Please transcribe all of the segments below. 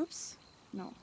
Oops. No.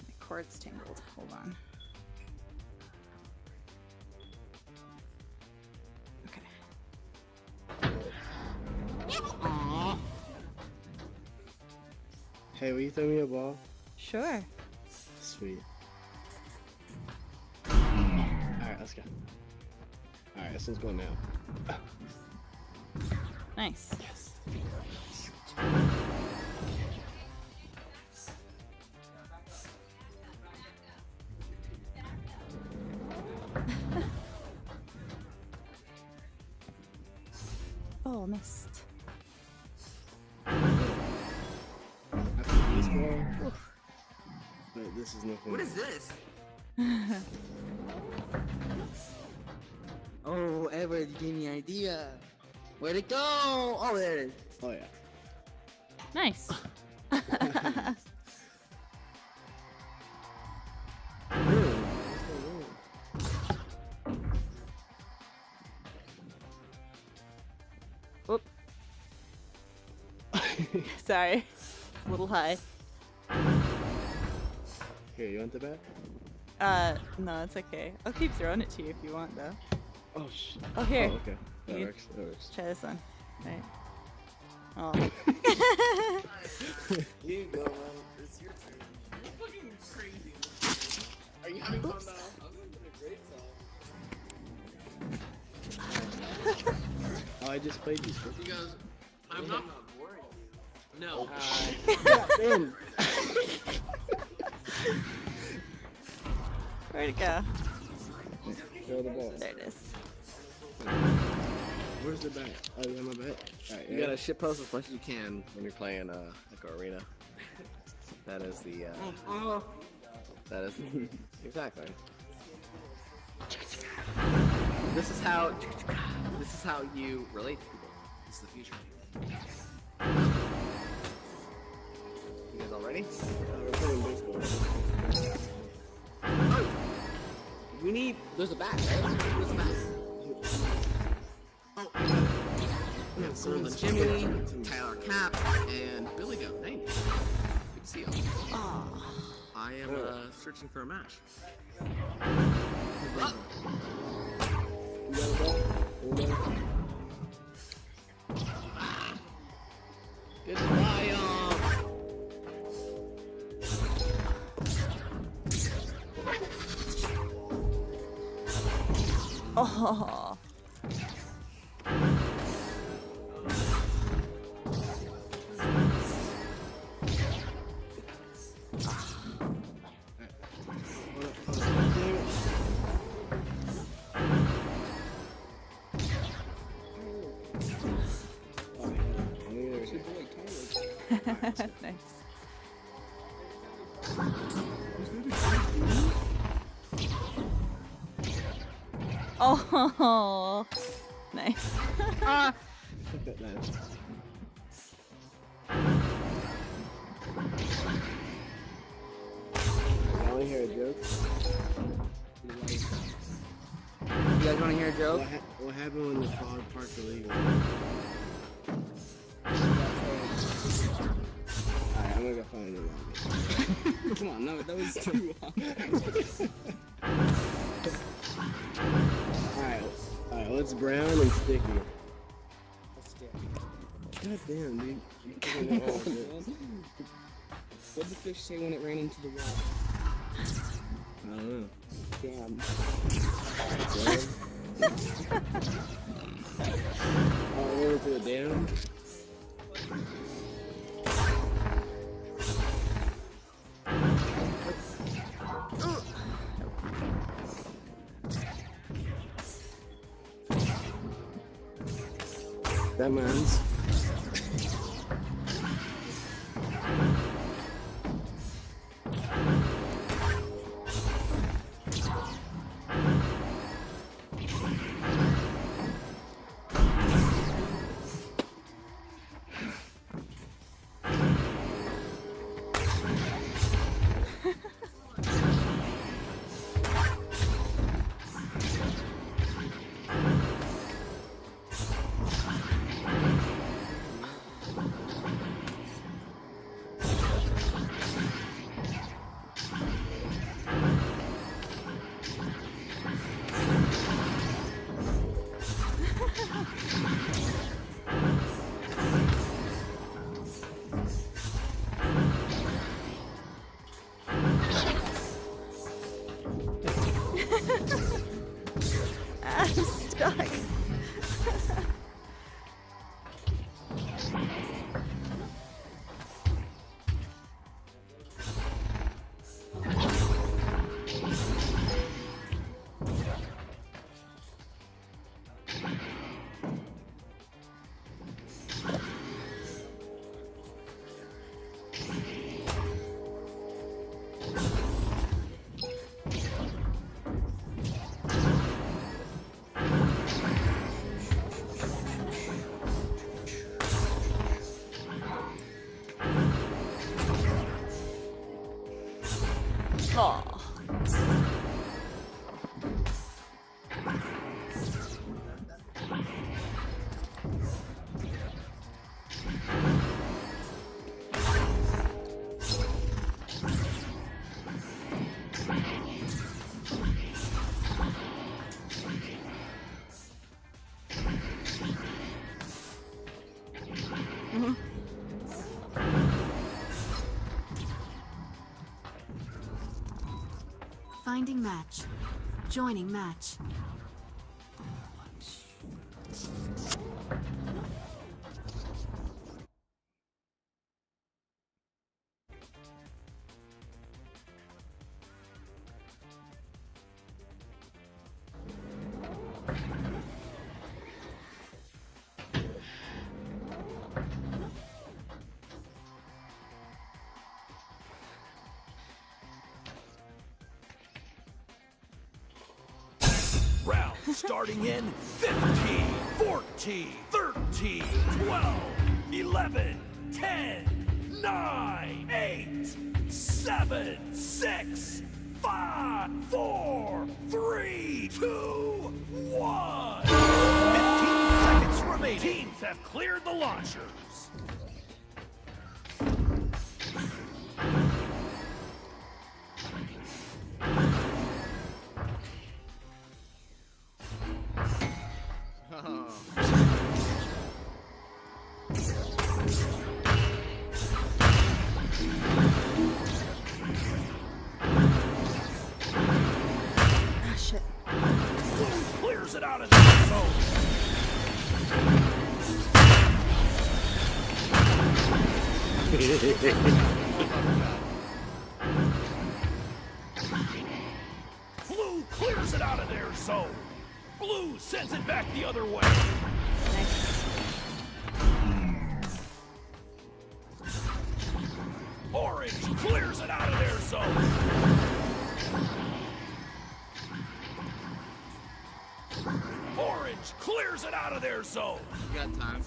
My cord's tangled. Hold on. Okay. Aww. Hey, will you throw me a ball? Sure. Sweet. Alright, let's go. Alright, this one's going now. Nice. Yes. Oh, missed. After this ball, but this is nothing. What is this? Oh, Edward, you gave me an idea. Where'd it go? Oh, there it is. Oh yeah. Nice. Whoop. Sorry. It's a little high. Here, you want the bat? No, it's okay. I'll keep throwing it to you if you want, though. Oh shit. Oh, here. Oh, okay. That You- works. That works. Try this one. Right. Oh. Here you go, man. It's your turn. You're fucking crazy. Are you having fun now? I'm having a great time. Oh, I just played these. You guys, I'm not boring you. No. Ben. Where'd it go? Throw the ball. There it is. Where's the bat? Oh, you have my bat? Alright, You gotta shitpost as much as you can when you're playing like arena. That is the that is exactly. This is how you relate to people. This is the future. You guys all ready? we're playing baseball. We need. There's a bat, right? There's a bat. Oh, we have Golden Jimmy, Tyler Cap, and Billy Goat. Hey, good to see you. I am searching for a match. You got a ball? Hold on. Good try, Oh. Nice. Oh, nice. Nice. I want to hear a joke. You guys want to hear a joke? What happened when the dog parked illegal? Alright, I'm gonna go find it. Come on, no, that was too long. What's brown and sticky? God damn, dude. You fucking know all of this. What did the fish say when it ran into the wall? I don't know. Damn. Oh, I went to a dam? That man's. I'm stuck. Oh. Finding match. Joining match. Round starting in 15, 14, 13, 12, 11, 10, 9, 8, 7, 6, 5, 4, 3, 2, 1. 15 seconds remaining. Teams have cleared the launchers. Ah, shit. Clears it out of the zone. Blue clears it out of their zone. Blue sends it back the other way. Nice. Orange clears it out of their zone. Orange clears it out of their zone. You got time.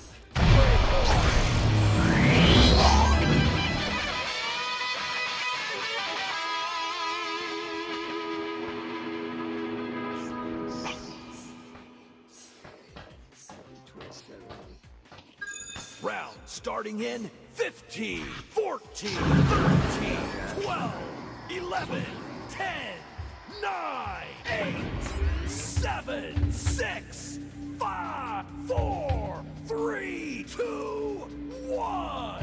Round starting in 15, 14, 13, 12, 11, 10, 9, 8, 7, 6, 5, 4, 3, 2, 1.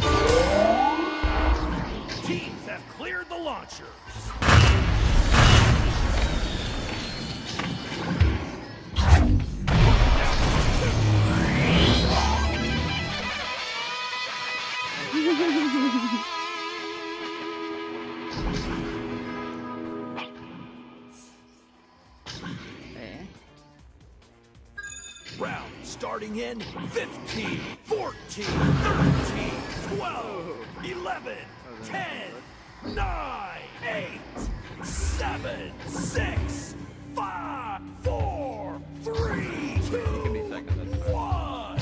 Teams have cleared the launchers. Okay. Round starting in 15, 14, 13, 12, 11, 10, 9, 8, 7, 6, 5, 4, 3, 2, 1.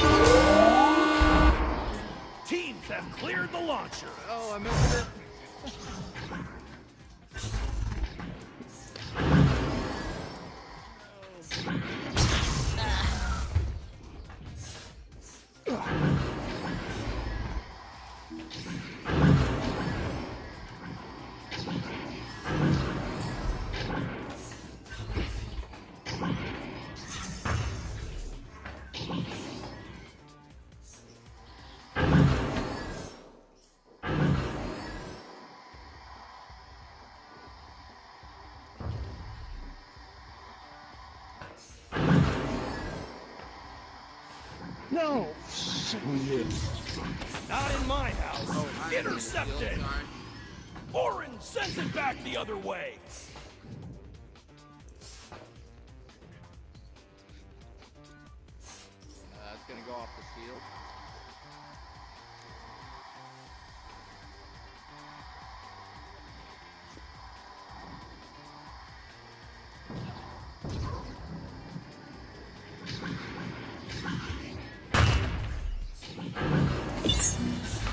Teams have cleared the launcher. Oh, I missed it. No. Not in my house. Oh, I didn't Intercepted. steal, sorry. Orange sends it back the other way. It's gonna go off the field.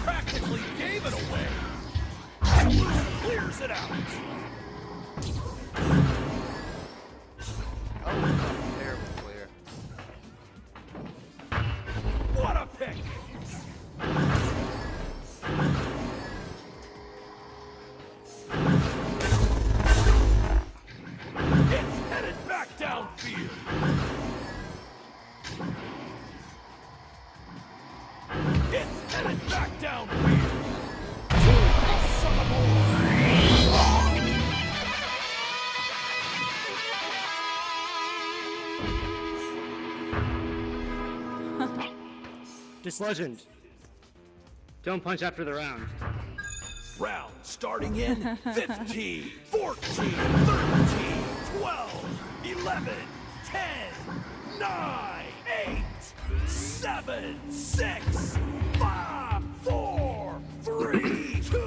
Practically gave it away. Clears it out. Oh, that's a terrible clear. What a pick. It's headed back downfield. It's headed back downfield. Son of a... Just legend. Don't punch after the round. Round starting in 15, 14, 13, 12, 11, 10, 9, 8, 7, 6, 5, 4, 3, 2,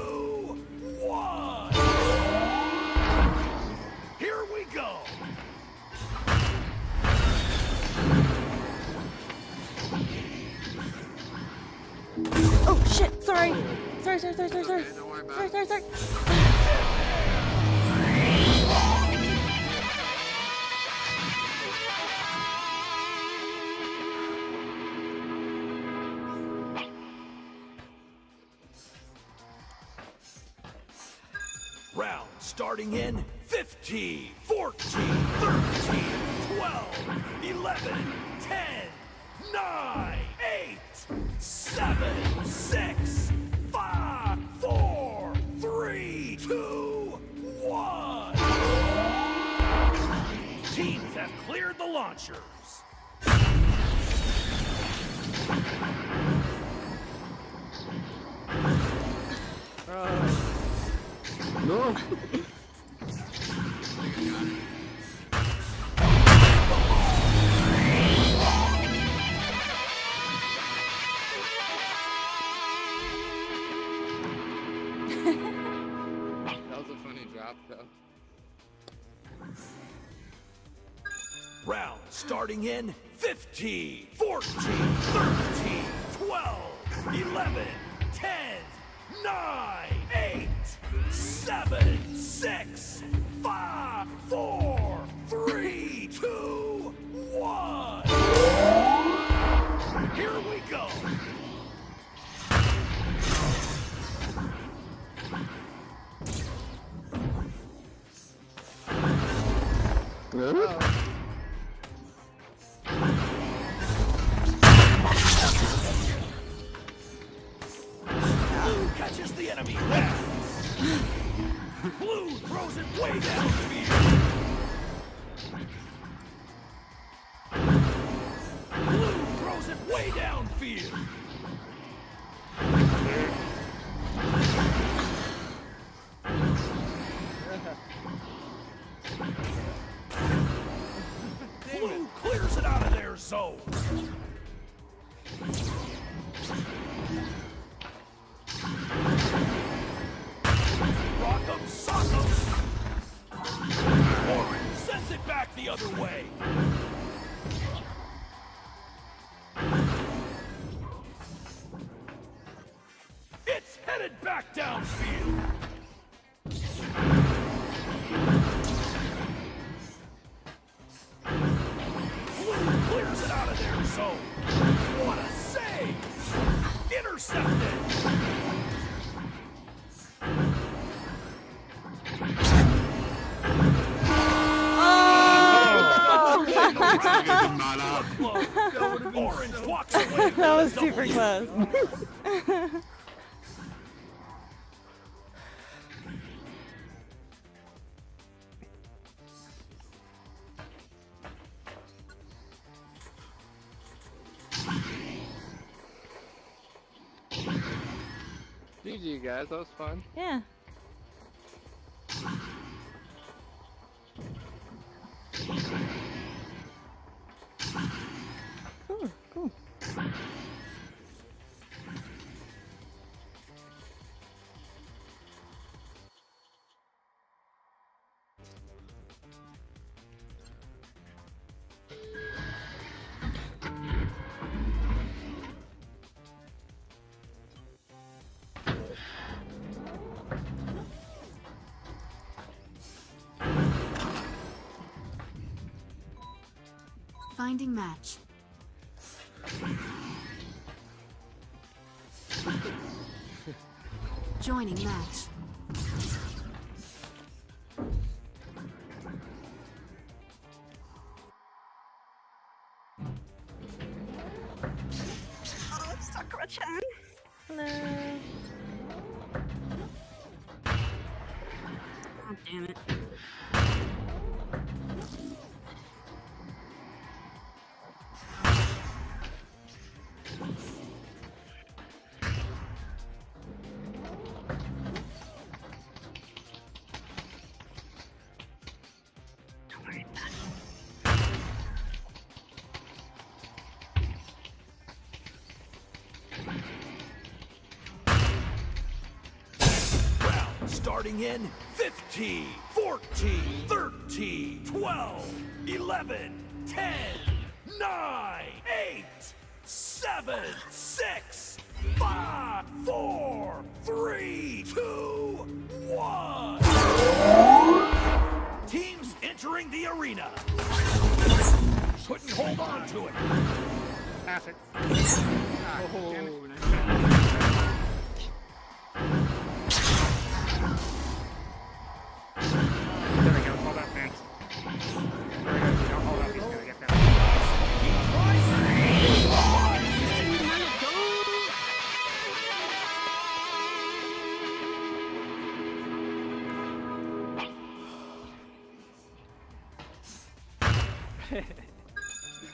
1. Here we go. Oh shit! Sorry. Sorry. Okay, don't worry about it. Sorry. Round starting in 15, 14, 13, 12, 11, 10, 9, 8, 7, 6, 5, 4, 3, 2, 1. Teams have cleared the launchers. No. That was a funny drop, though. Round starting in 15, 14, 13, 12, 11, 10, 9, 8, 7, 6, 5, 4, 3, 2, 1. Here we go. catches the enemy pass. Blue throws it way downfield. Blue throws it way downfield. Blue clears it out of their zone. Rock'em sock'em. Orange sends it back the other way. It's headed back downfield. Blue clears it out of their zone. What a save! Intercepted! Orange walks away. That was super close. GG guys, that was fun. Yeah. Cool, cool. Finding match. Joining match. Oh, it's Sakura-chan. Hello. Oh, damn it. Don't worry about it. Round starting in 15, 14, 13, 12, 11, 10, 9, 8, 7, 6, 5, 4, 3, 2, 1. Teams entering the arena. Couldn't hold on to it. Pass it. Oh, damn it. There we go. Hold up, man. There we go. Don't hold up. He's gonna get that.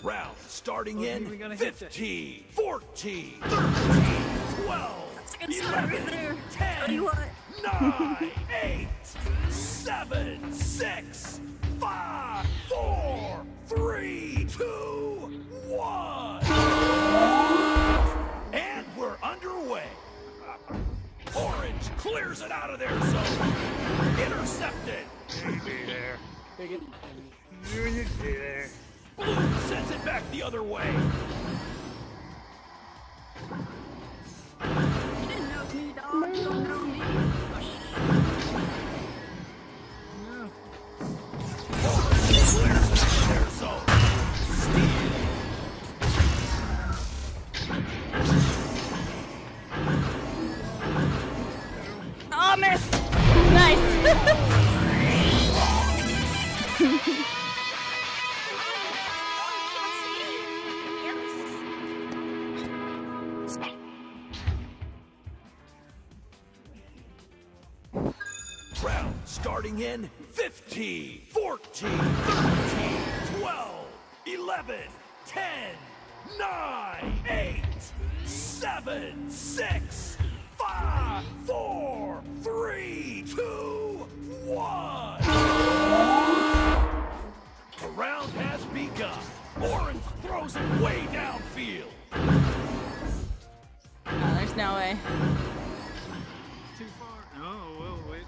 Round starting in we gonna hit 15, 14, 13, 12, That's a good start right there. 10, Tell you what. 9, 8, 7, 6, 5, 4, 3, 2, 1. And we're underway. Orange clears it out of their zone. Intercepted. Be there. Take it. You be there. Blue sends it back the other way. You didn't know me, dog. You don't know me. Orange clears it out of their zone. Steal. Oh, miss! Nice! Yes. Starting in 15, 14, 13, 12, 11, 10, 9, 8, 7, 6, 5, 4, 3, 2, 1. The round has begun. Orange throws it way downfield. Oh, there's no way. Too far. Oh, well, wait.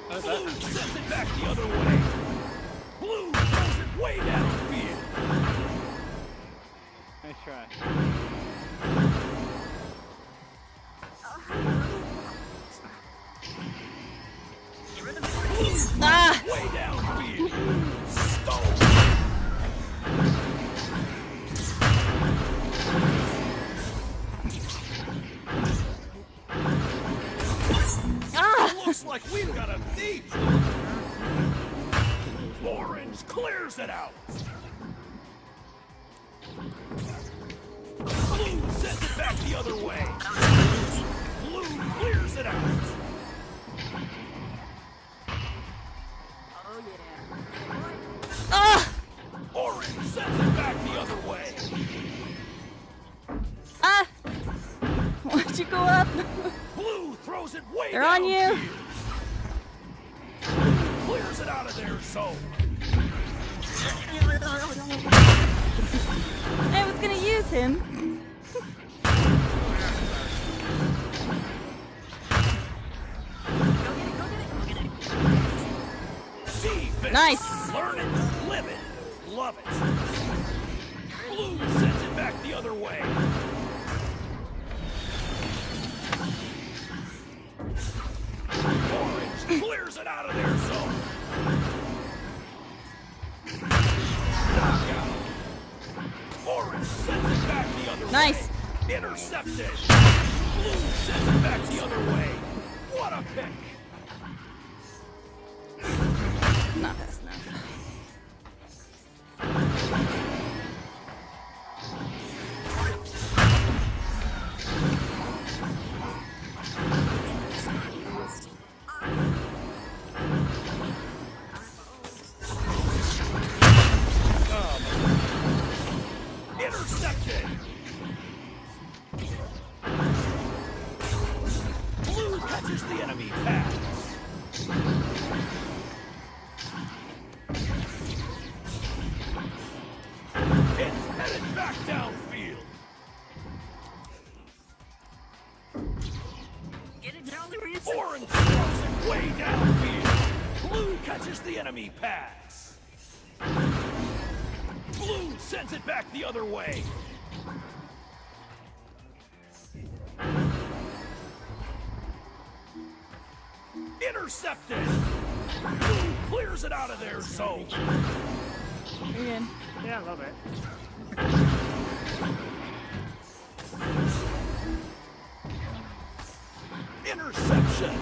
Blue sends it back the other way. Blue throws it way downfield. Nice try. Ah! Way downfield. Stole. Ah! Looks like we've got a thief. Orange clears it out. Blue sends it back the other way. Blue clears it out. Oh yeah. Ah! Orange sends it back the other way. Ah! Why'd you go up? Blue throws it way They're on you. downfield. Clears it out of their zone. I was gonna use him. Defense. Nice. Learn it, live it, love it. Blue sends it back the other way. Orange clears it out of their zone. Knockout. Orange sends it back the other Nice. way. Intercepted. Blue sends it back the other way. What a pick. Not fast enough. Intercepted. Blue catches the enemy pass. It's headed back downfield. Get it down there, Ransom. Orange throws it way downfield. Blue catches the enemy pass. Blue sends it back the other way. Intercepted. Blue clears it out of their zone. You're good. Yeah, I love it. Interception.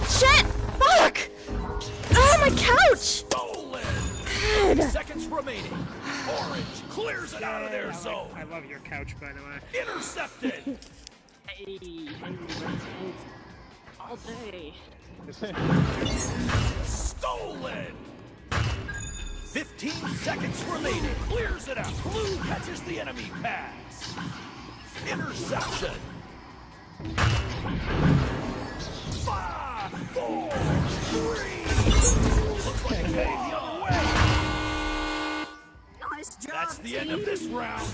Shit! Fuck! Oh, my couch! Stolen. God. Seconds remaining. Orange clears it out of their zone. I love your couch, by the way. Intercepted. Hey, Henry, let's go. All day. Stolen. 15 seconds remaining. Clears it out. Blue catches the enemy pass. Interception. 5, 4, 3. Looks like it's heading the other way. Nice job, That's the end team. of this round.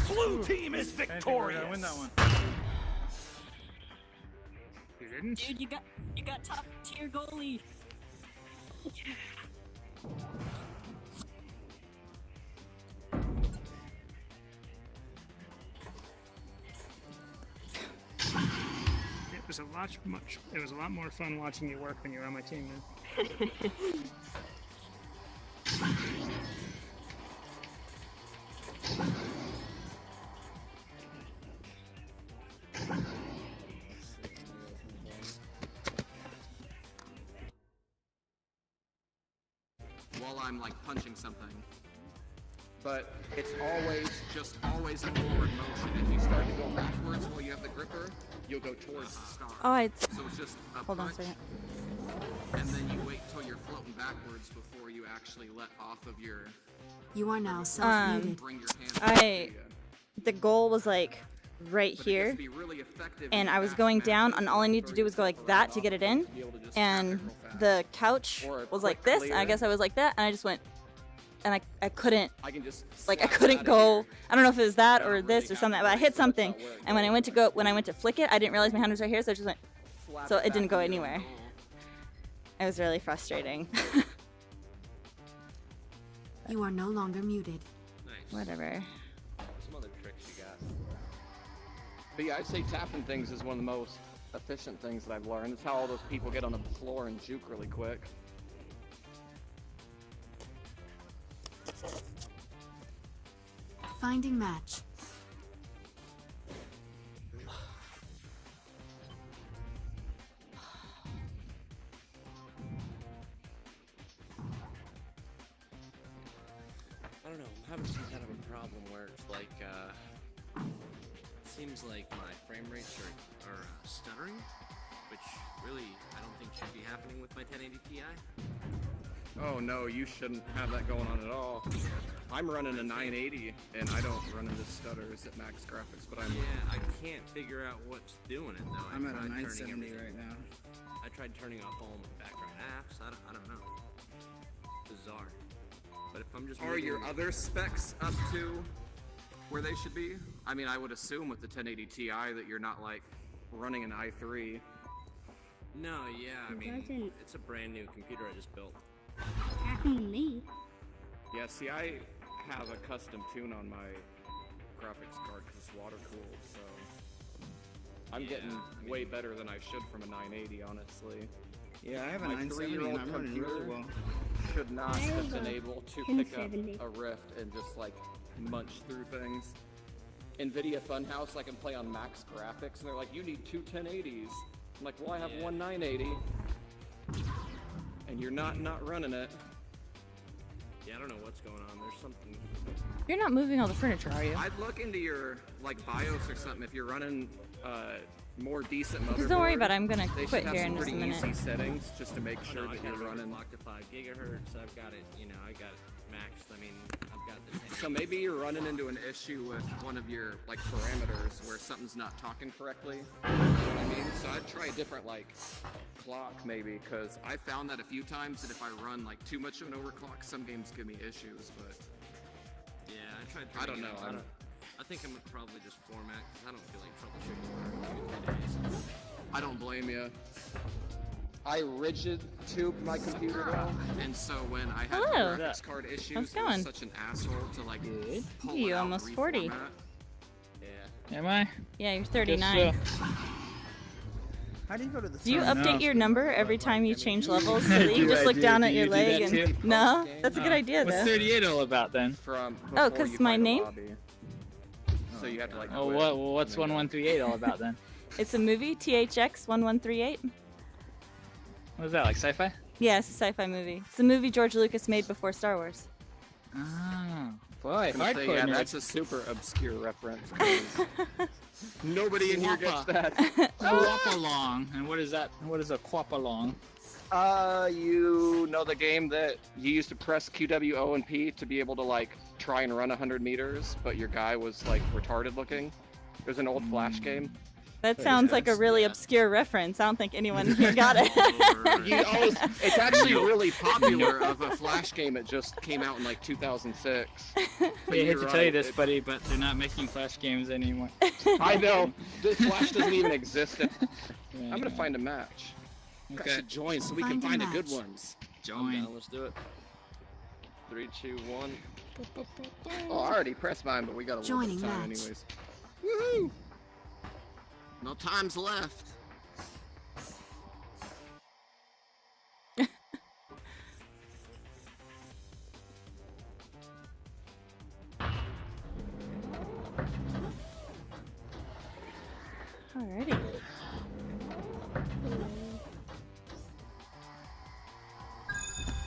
Blue team is I think we're victorious. gonna win that one. You didn't? Dude, you got top tier goalie. It was a lot more fun watching you work when you were on my team, man. I'm like punching something. But it's always a forward motion. If you start to go backwards while you have the gripper, you'll go towards the star. Oh, I. So it's just a Hold on a punch, second. and then you wait till you're floating backwards before you actually let off of your. You are now self-muted. Bring your hand. The goal was like right But it gets here, to be really effective and in I was fast going matches down, and all I needed to where do you was go like just that let to off get it and in, be able to just tap and it real fast. the couch Or a was like quick this, and I clear. guess I was like that, and I just went, and I couldn't. I can just Like I slap it couldn't out of go. here. I don't know if it was that I or don't this really or something, have but I to hit worry about something, where it and when I goes. went to flick it, I didn't realize my hand was right here, so I just went. Slap So it back didn't go in your anywhere. goal. It was really frustrating. You are no longer muted. Whatever. Some other tricks you got. But yeah, I'd say tapping things is one of the most efficient things that I've learned. It's how all those people get on the floor and juke really quick. Finding match. I don't know, I'm having some kind of a problem where it's like, seems like my frame rates are stuttering, which really I don't think should be happening with my 1080 Ti. Oh no, you shouldn't have that going on at all. I'm running a 980 and I don't run into stutters at max graphics, but I'm Yeah, I can't figure out what's doing it though. I'm at a tried turning 970 everything- right now. I tried turning off all my background apps. I don't know. Bizarre. But if I'm just Are your moving- other specs up to where they should be? I mean, I would assume with the 1080 Ti that you're not like running an i3. No, yeah, I mean, doesn't- it's a brand new computer I just built. Attacking me. Yeah, see, I have a custom tune on my graphics card because it's water cooled, so I'm Yeah, getting I mean- way better than I should from a 980, honestly. Yeah, I have a My 970 3-year-old and I'm running really computer well. should not I have have been a able to pick up 1070. a Rift and just like munch through things. NVIDIA Funhouse, I can play on max graphics, and they're like, you need two 1080s. I'm like, well, I have Yeah. one 980, and you're not running it. Yeah, I don't know what's going on. There's something. You're not moving all the furniture, are you? I'd look into your like BIOS or something if you're running more decent motherboard. Just don't worry about it. I'm gonna They quit should have here some in just a pretty minute. easy settings just to make sure I that got you're it running. locked to 5 gigahertz. I've got it, I got it maxed. I mean, I've got the 10. So maybe you're running into an issue with one of your like parameters where something's not talking correctly. You know what I mean? So I'd try a different like clock maybe, because I found that a few times that if I run like too much of an overclock, some games give me issues. But Yeah, I tried. I don't turning know. it on. I think I'm gonna probably just format because I don't feel like troubleshooting for 2-3 days. I don't blame you. I rigid tubed my computer though, and so when I had Hello. graphics card issues, How's it it was going? such an asshole to like pull You it out, almost 40. reformat. Yeah. Am I? Yeah, you're 39. How do you go to the Do you sun? update your number every time you change levels so that you Do just I look do- down do at you your do leg that and too? no? That's a good Oh. idea What's though. 38 all about then? From Oh, before 'cause you my find a name? lobby. So you have to like. Oh, quit what's and then go. 1138 all about then? It's a movie, THX 1138. What is that, like sci-fi? Yeah, it's a sci-fi movie. It's the movie George Lucas made before Star Wars. Oh, boy, I was gonna say, hardcore yeah, nerd. that's a super obscure reference. 'Cause nobody in here gets that. Quap-along. And what is that? What is a quap-along? You know the game that you used to press QWO and P to be able to like try and run 100 meters, but your guy was like retarded looking. It was an old Flash game. That sounds like a really obscure reference. I don't think anyone here got it. You always, it's actually really popular of a Flash game. It just came out in like 2006. I hate you're to tell you right, this, it- buddy, but they're not making Flash games anymore. I know. The Flash doesn't even exist. Yeah, I'm gonna find a match. I Okay. should join so we Find can a find the good match. ones. Join. Let's do it. 3, 2, 1. Oh, I already pressed mine, but we got a little bit Joining of time match. anyways. Woohoo! No time's left. Alrighty.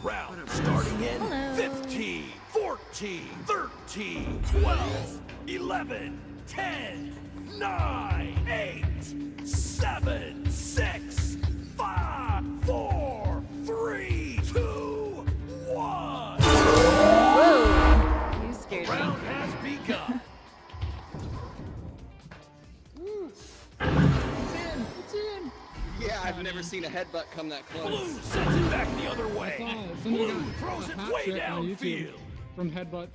Round starting in Hello. 15, 14, 13, 12, 11, 10, 9, 8, 7, 6, 5, 4, 3, 2, 1. Whoa! You scared me. Round has begun. Yeah, I've never seen a headbutt come that close. Blue sends it back the other way. Somebody Blue got throws a it hat way trick on YouTube downfield. from headbutts.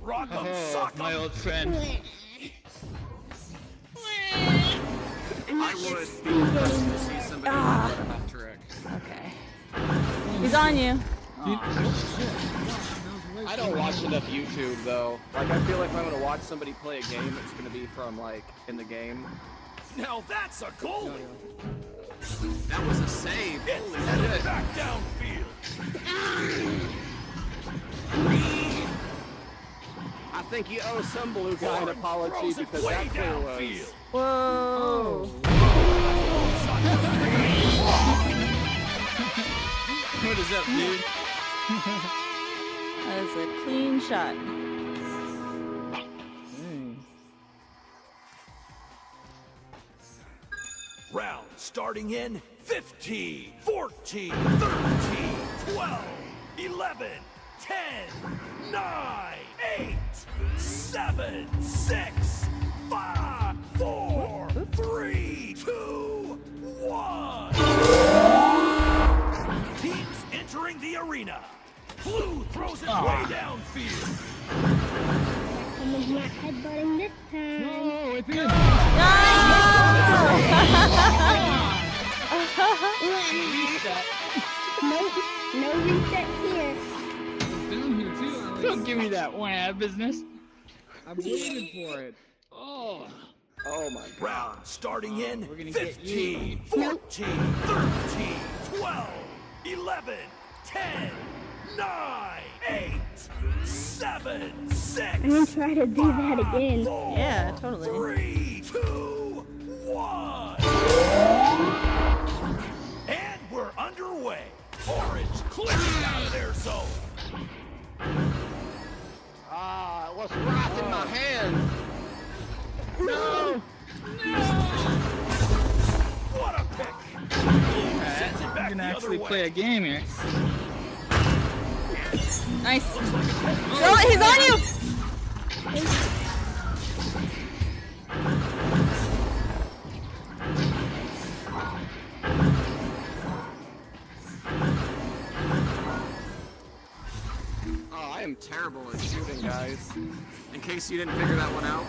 Rock 'em, Oh, sock 'em. my old friend. I would be impressed to see somebody headbutt a hat trick. Okay. He's on you. I don't watch enough YouTube though. Like I feel like if I'm gonna watch somebody play a game, it's gonna be from like in the game. Now that's a goal. That was a save. Holy Send it shit. back downfield. I think you owe some blue guy an apology Throws it because way that clear was. downfield. Whoa. What is up, dude? That is a clean shot. Round starting in 15, 14, 13, 12, 11, 10, 9, 8, 7, 6, 5, 4, 3, 2, 1. Teams entering the arena. Blue throws it way downfield. Someone's not headbutting this time. No, it's in. No reset here. Down here too. Alex. Don't give me that wah business. I've waited for it. Oh. Oh my god. Round starting in We're gonna get 15, 14, 13, 12, 11, 10, 9, 8, 7, 6. I'm gonna try to do that again. Yeah, totally. 3, 2, 1. And we're underway. Orange clearing out of their zone. Ah, it was right in my hand. No. What a pick. Blue sends it back I'm the gonna other actually way. play a game here. Nice. Oh, he's on you! Oh, I am terrible at shooting, guys. In case you didn't figure that one out.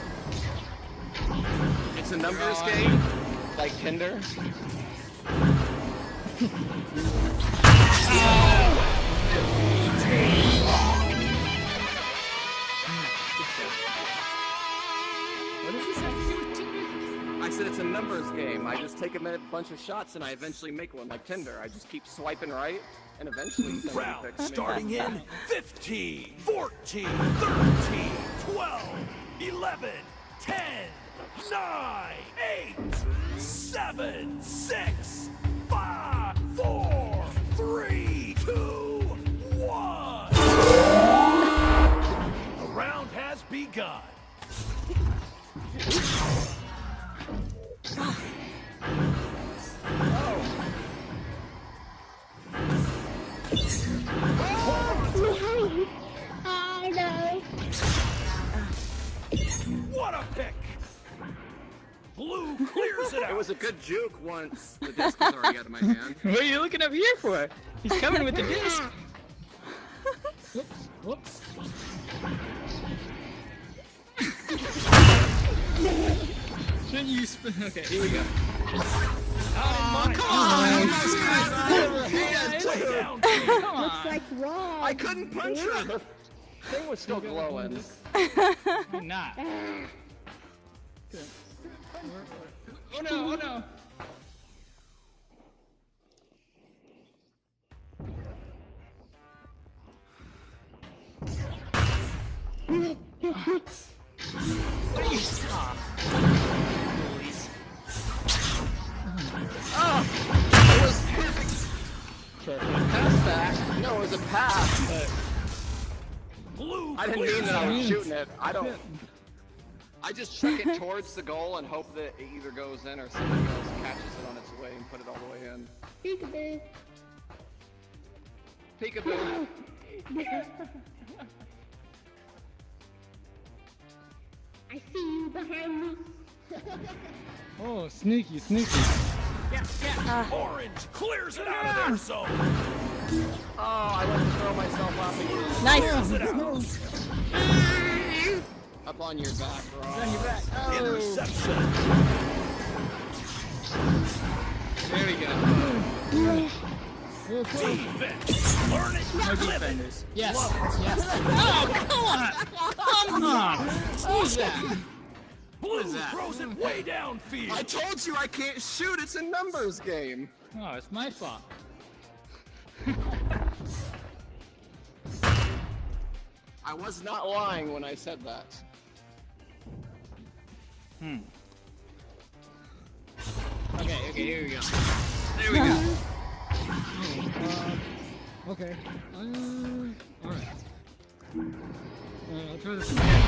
It's a numbers game, like Tinder. What does this have to do with Tinder? I said it's a numbers game. I just take a bunch of shots and I eventually make one, like Tinder. I just keep swiping right and eventually somebody Round picks me. starting in 15, 14, 13, 12, 11, 10, 9, 8, 7, 6, 5, 4, 3, 2, 1. The round has begun. I know. What a pick! Blue clears it out. It was a good juke once the disc was already out of my hand. What are you looking up here for? He's coming with the disc. Whoops. Shouldn't you Okay, here we go. Looks like Rob. I couldn't punch her. The thing was still glowing. I'm not. Oh no, oh no. What are you? Oh, it was perfect. Past that. No, it was a the pass, but Blue I didn't mean that I was Yes. shooting it. I just chuck it towards the goal and hope that it either goes in or somebody else catches it on its way and put it all the way in. Peekaboo. Peekaboo. I see you behind me. Oh, sneaky, sneaky. Orange clears it out of their zone. Oh, I went to throw myself off again. Clears it out. Up on your back, bro. Interception. There we go. Defense. Learn it. Live it. Yes. Love it. Yes. Come on! Who's that? Blue that? throws it way downfield. I told you I can't shoot. It's a numbers game. Oh, it's my fault. I was not lying when I said that. Okay, here we go. There we go. Okay. Alright. I'll try this again.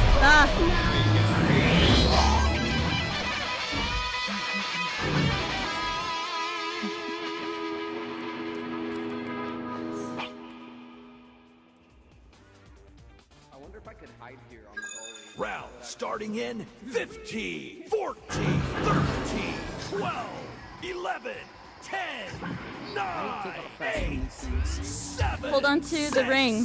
I wonder if I could hide here on the goalie. Round starting in 15, 14, 13, 12, 11, 10, 9, 8, 7. Hold on to the ring.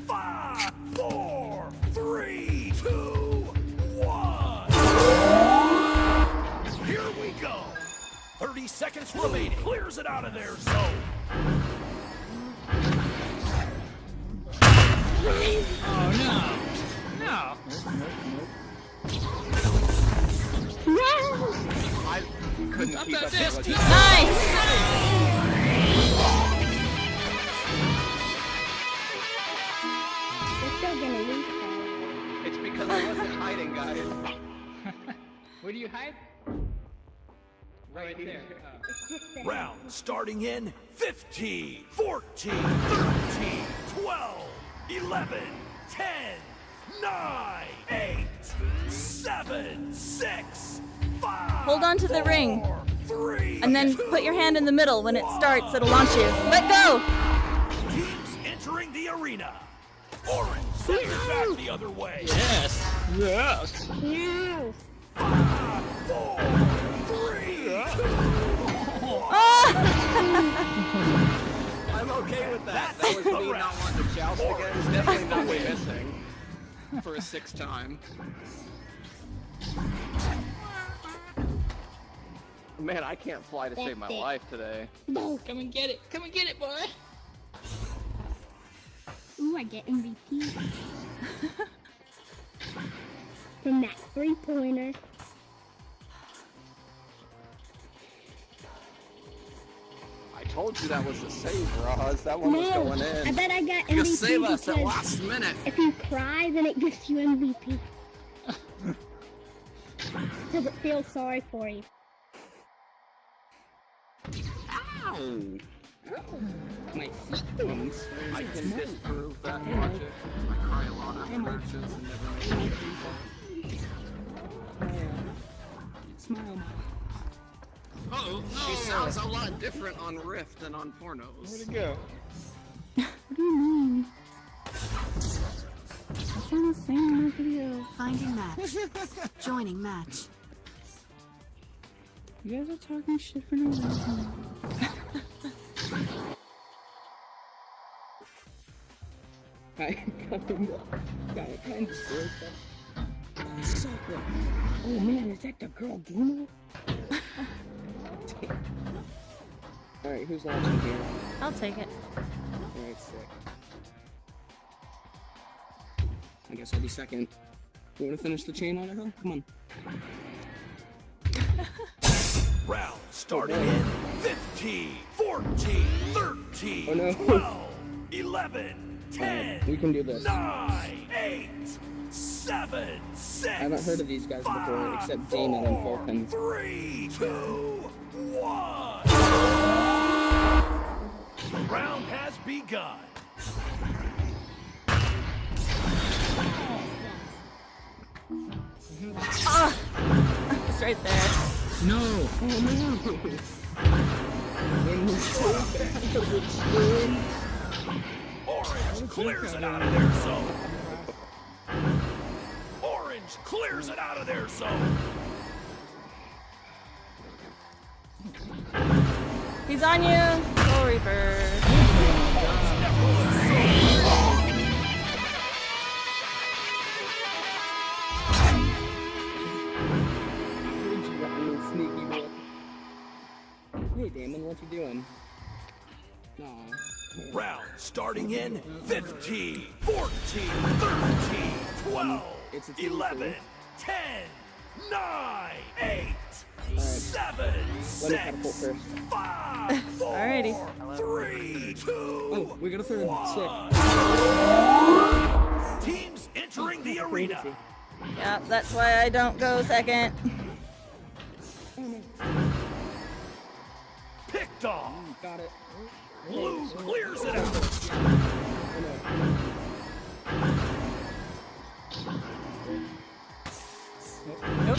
5, 4, 3, 2, 1. Here we go. 30 seconds remaining. Clears it out of their zone. Oh no! No! I couldn't keep up with what you Nice! We're still gonna lose. It's because I wasn't hiding, guys. Where do you hide? Right there. Round starting in 15, 14, 13, 12, 11, 10, 9, 8, 7, 6, 5. Hold on to the ring. 4, 3, And then put your hand in the middle. When it starts, it'll launch you. Let go! Teams entering the arena. Orange sends it back the other way. Yes. Yes. No. 5, 4, 3, 2, 1. I'm okay with that. That was me not wanting to joust again. It's definitely not me missing for a sixth time. Man, I can't fly to save my life today. No. Come and get it. Come and get it, boy. Ooh, I get MVP. From that three-pointer. I told you that was a save, Roz. That one was going in. I bet I got MVP You save us at because last minute. if you cry, then it gives you MVP. Because it feels sorry for you. My feet thumbs. I can disprove that logic. I cry a lot after matches and never make it. Smile, Mom. Oh, she sounds a lot different on Rift than on pornos. Where'd it go? What do you mean? I sound the same in my video. Finding match. Joining match. You guys are talking shit for no reason. I kind of Oh man, is that the girl Dino? Alright, who's launching here? I'll take it. Alright, sick. I guess I'll be second. You wanna finish the chain on it, huh? Come on. Round starting in 15, 14, 13, Oh, no. 12, 11, 10, We can do this. 9, 8, 7, 6. I haven't heard of these guys before, except Damon and Vulcan. 3, 2, 1. The round has begun. Ah! It's right there. No! Orange clears it out of their zone. Orange clears it out of their zone. He's on you! Soul Reaper. Sneaky boy. Hey, Damon, what you doing? Aw. Round starting in 15, 14, 13, 12, It's a team 11, 10, 9, 8, 7, Let me 6, catapult first. 5, 4, Alrighty. 3, 2, Oh, we got a third. 1. Teams entering the arena. Yeah, that's why I don't go second. Picked off. Got it. Blue clears it out. Nope.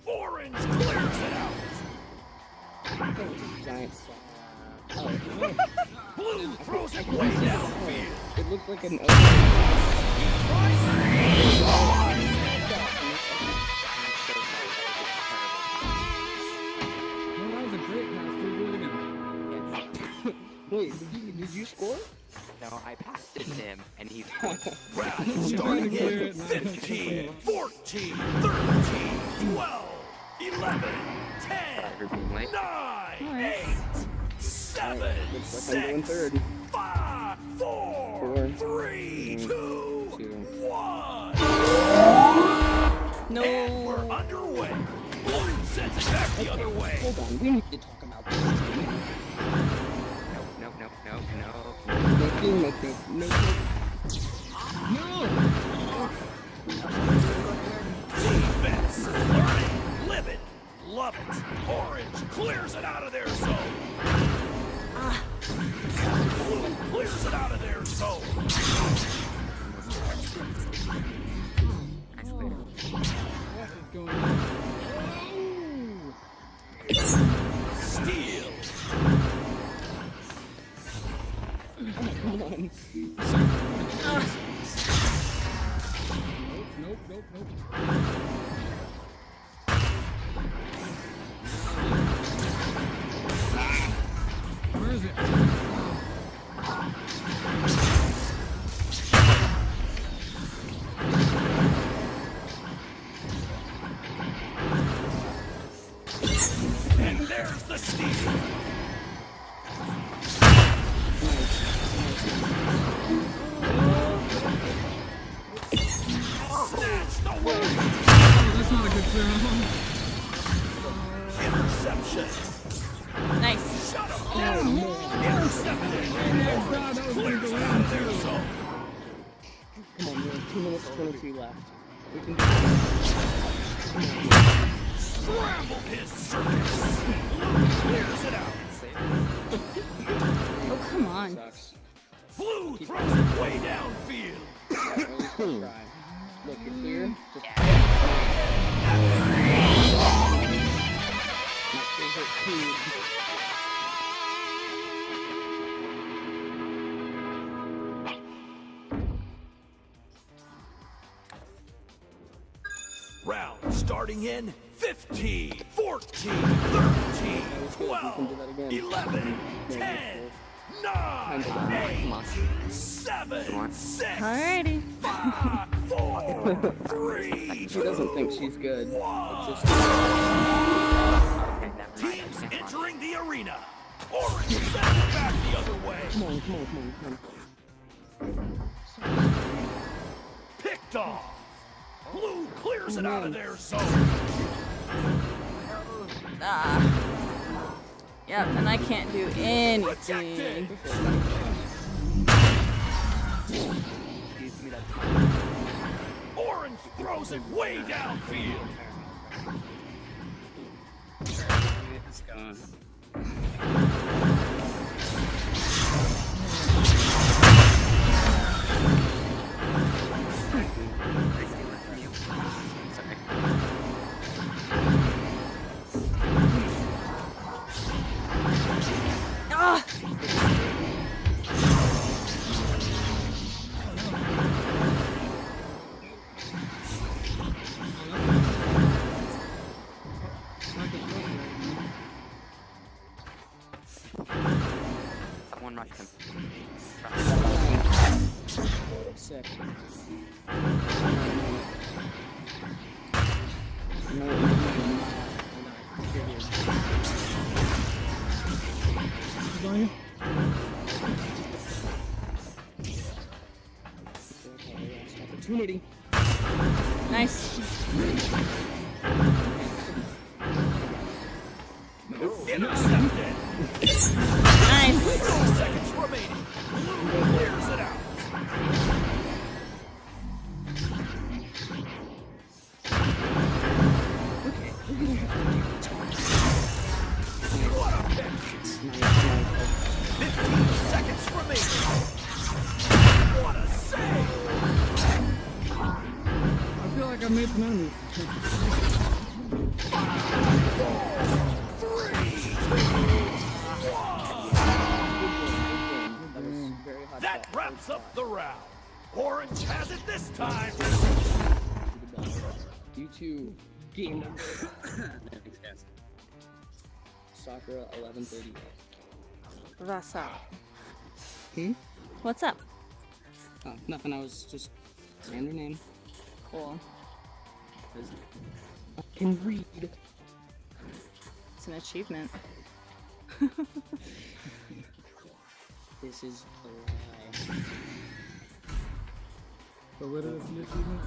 Orange clears it out. Giant Blue throws it way downfield. It looked like an Wait, did you score? No, I passed it to him, and he scored. Round starting in 15, 14, 13, 12, 11, 10, 9, 8, 7, Looks like I'm going 6, third. 5, 4, 3, 2, 1. No. And we're underway. Blue sends it back the other way. Hold on, we need to talk about this. No. Defense, learn it, live it, love it. Orange clears it out of their zone. Blue clears it out of their zone. Steal. Where is it? And there's the steal. Snatch the win. That's not a good clear on. Interception. Nice. Shut him down. Intercepted. Orange clears it out of their zone. Come on, we have 2 minutes 22 left. We can do Scramble his circus. Blue clears it out. Oh, come on. Sucks. Blue throws it way downfield. At least let's try. Look, you're clear. Just my favorite food. Round starting in 15, 14, 13, 12, 11, 10, 9, 8, 7, 6, Alrighty. 5, 4, 3, She doesn't think she's good. 1. It's just Teams entering the arena. Orange sends it back the other way. come on. Picked off. Blue clears it out of their zone. Ah. Yep, and I can't do anything. Protected. Orange throws it way downfield. It's gone. seconds. Going? Opportunity. Nice. Intercepted. Nice. Seconds remaining. Clears it out. Okay, we're gonna have What a pick. 15 seconds remaining. What a save. I feel like I made some enemies. 5, 4, 3, 2, 1. That wraps up the round. Orange has it this time. You two, game number. Thanks, guys. Sakura 11:30. What's up? Hmm? What's up? Oh, nothing. I was just saying their name. Cool. I can read. It's an achievement. This is a lie. But what is the achievement?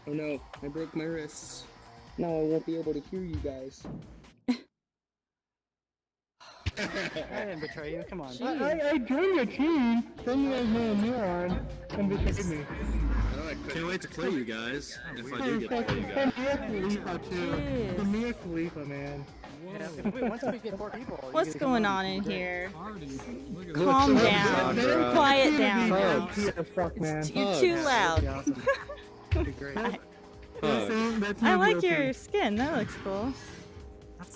Oh no, I broke my wrists. Now I won't be able to hear you guys. I didn't betray you, come on. I joined your team, then you guys know I'm on, and betrayed me. Can't wait to play you guys. If I do get to play you guys. Mia Khalifa too. Jeez. Mia Khalifa, man. Once we get 4 people, What's going on in here? party. Look at Calm What's up, down. Sandra? Quiet down now. Yeah, fuck, man. You're too loud. great. I like your skin. That looks cool.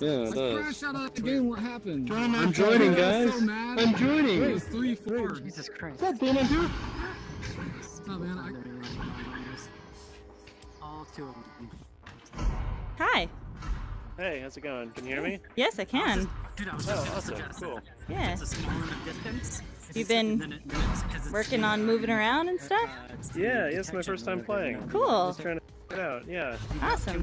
Yeah, it Let's does. crash out of the game. What happened? I'm joining, guys. So mad. I'm joining. It was 3-4. Jesus Christ. What's up, Demon dude? Oh man, All 2 of them. Hi. Hey, how's it going? Can you hear me? Yes, I can. Oh, awesome. Cool. Yeah. You've been working on moving around and stuff? Yeah, it's my first time playing. Cool. Just trying to figure it out. Yeah. Awesome.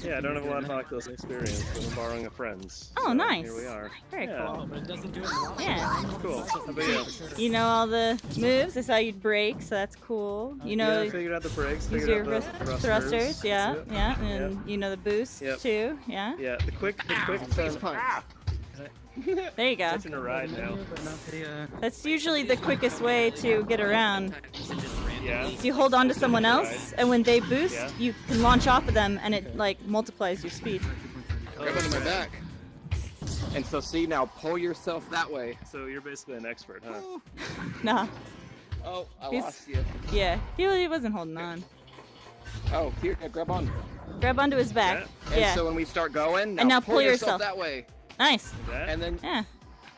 Yeah, I don't have a lot of Oculus experience, but I'm borrowing a friend's. Oh, so nice. Here we are. Very Yeah. cool. Yeah. Yeah. Cool. How about you? You know all the moves. I saw you'd break, so that's cool. You know, Yeah, I figured out the brakes. use Figured your out the thrusters. Yeah, Yep. yeah, and you know the boost Yep. too. Yeah. Yeah, the quick face punch. There you go. Such a ride now. That's usually the quickest way to get around. Yeah. So you hold on to someone else, and when they boost, Yeah. you can launch off of them, and it like multiplies your speed. Grab onto my back. And so see, now pull yourself that way. So you're basically an expert, huh? Nah. Oh, I He's- lost you. Yeah, he wasn't holding on. Oh, here, grab on. Grab onto his back. And Yeah. so when we start going, And now pull yourself. that way. Nice. That? And then, Yeah.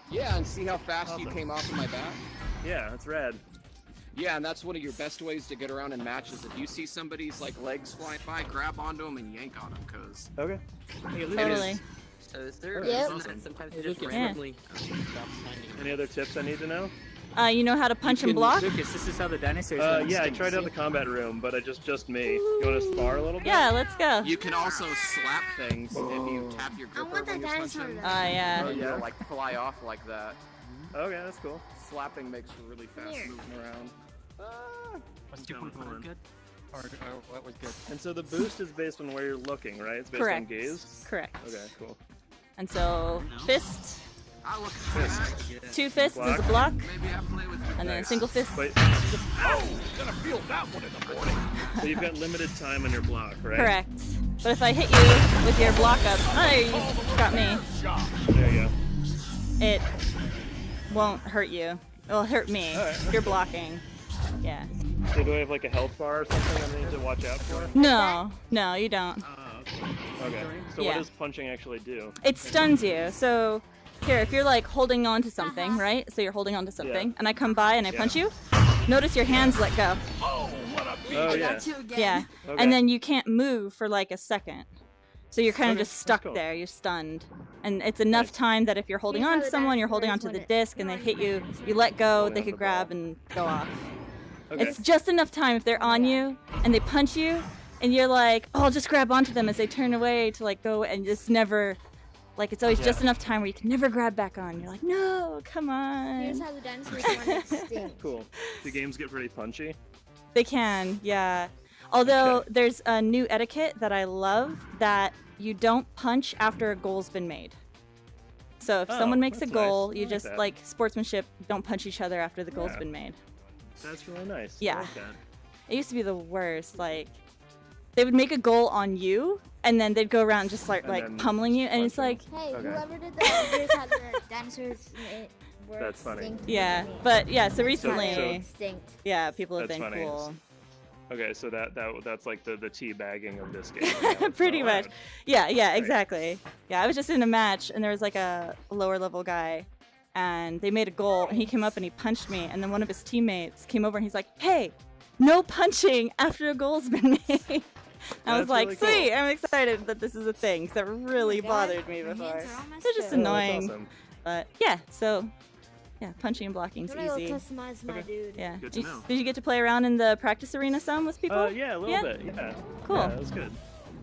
yeah, and see how fast you Awesome. came off of my back? Yeah, that's rad. Yeah, and that's one of your best ways to get around in matches. If you see somebody's like legs flying by, grab onto them and yank on them, cause Okay. Totally. So is there Yep. sometimes you you just just Yeah. randomly Any other tips I need to know? You know how to punch and block? Lucas, this is how the dinosaurs Yeah, I tried out the combat room, but just me. You want to spar a little bit? Yeah, let's go. you can also slap things if you tap your gripper when you're punching. Yeah. Or you'll like fly off like that. Okay, that's cool. Slapping makes for really fast moving around. Was 2.4 good? Or what was good? And so the boost is based on where you're looking, right? It's based Correct. on gaze? Correct. Okay, cool. And so fist, I look Fist. 2 fists is a Block. block, Maybe I play with you. and then a Nice. single fist. Wait, Oh, gonna feel that one in the morning. so you've got limited time on your block, right? Correct. But if I hit you with your block up, oh, there you got me. There you go. It won't hurt you. It'll hurt me. Alright. You're blocking. Yeah. So do I have like a health bar or something I need to watch out for? No, you don't. Okay. So Yeah. what does punching actually do? It stuns you. So here, if you're like holding on to something, right? So you're holding on to something, and I come by and I punch you. Notice your hands let go. Oh, what a beat. Oh yeah. Yeah. Okay. And then you can't move for like a second. So you're kind of Okay, just that's stuck cool. there. You're stunned. And it's enough time that if you're holding on to someone, you're holding onto the disc, and they hit you, you let go, they could grab and go off. Okay. It's just enough time if they're on you and they punch you, and you're like, oh, I'll just grab onto them as they turn away to like go, and it's never, like it's always just enough time where you can never grab back on. You're like, no, come on. Here's how the dinosaurs went extinct. Cool. The games get pretty punchy. They can, yeah. Although there's a new etiquette that I love, that you don't punch after a goal's been made. So if someone makes a that's goal, nice. you I just that. like sportsmanship, don't punch each other after the goal's been made. That's really nice. Yeah. I like that. It used to be the worst. Like, they would make a goal on you, and then they'd go around and just start And like then pummeling you, and it's like, Hey, Okay. whoever did that, here's how the dinosaurs were That's funny. extinct. yeah. But yeah, so recently, Extinct. yeah, people have That's been funny. cool. Okay, so that's like the tea bagging of this game. Yeah, it's Pretty not much. allowed. Yeah, exactly. Yeah, I was just in a match, and there was like a lower level guy, and they made a goal, and he came up and he punched me, and then one of his teammates came over and he's like, hey, no punching after a goal's been made. I was That's like, really cool. sweet, I'm excited that this is a thing, because that really bothered me before. They're just annoying. awesome. But yeah, so yeah, punching and blocking's I'm gonna easy. go customize my dude. Yeah. Good to know. Did you get to play around in the practice arena some with people? Yeah, a little bit. Yeah. Cool. Yeah, it was good.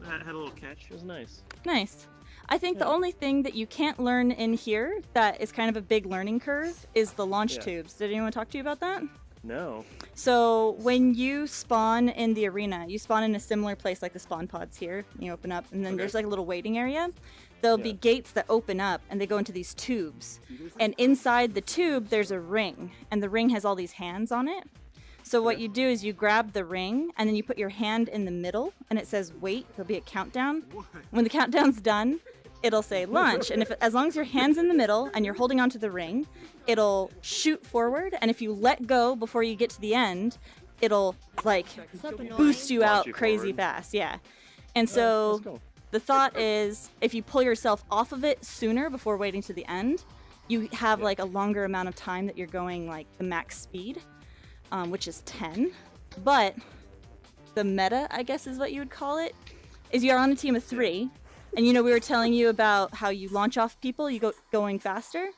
Had a little catch. It was nice. Nice. I think the only thing that you can't learn in here that is kind of a big learning curve is the launch Yeah. tubes. Did anyone talk to you about that? No. So when you spawn in the arena, you spawn in a similar place like the spawn pods here. You open up, and then there's like a little waiting area. There'll be gates that open up, and they go into these tubes. And inside the tube, there's a ring, and the ring has all these hands on it. So what you do is you grab the ring, and then you put your hand in the middle, and it says wait. There'll be a countdown. When the countdown's done, it'll say launch. And as long as your hand's in the middle and you're holding onto the ring, it'll shoot forward. And if you let go before you get to the end, it'll like boost you out crazy fast. Yeah. And so the thought is, if you pull yourself off of it sooner before waiting to the end, you have like a longer amount of time that you're going like the max speed, which is 10. But the meta, I guess is what you would call it, is you're on a team of 3. And we were telling you about how you launch off people, you go going faster.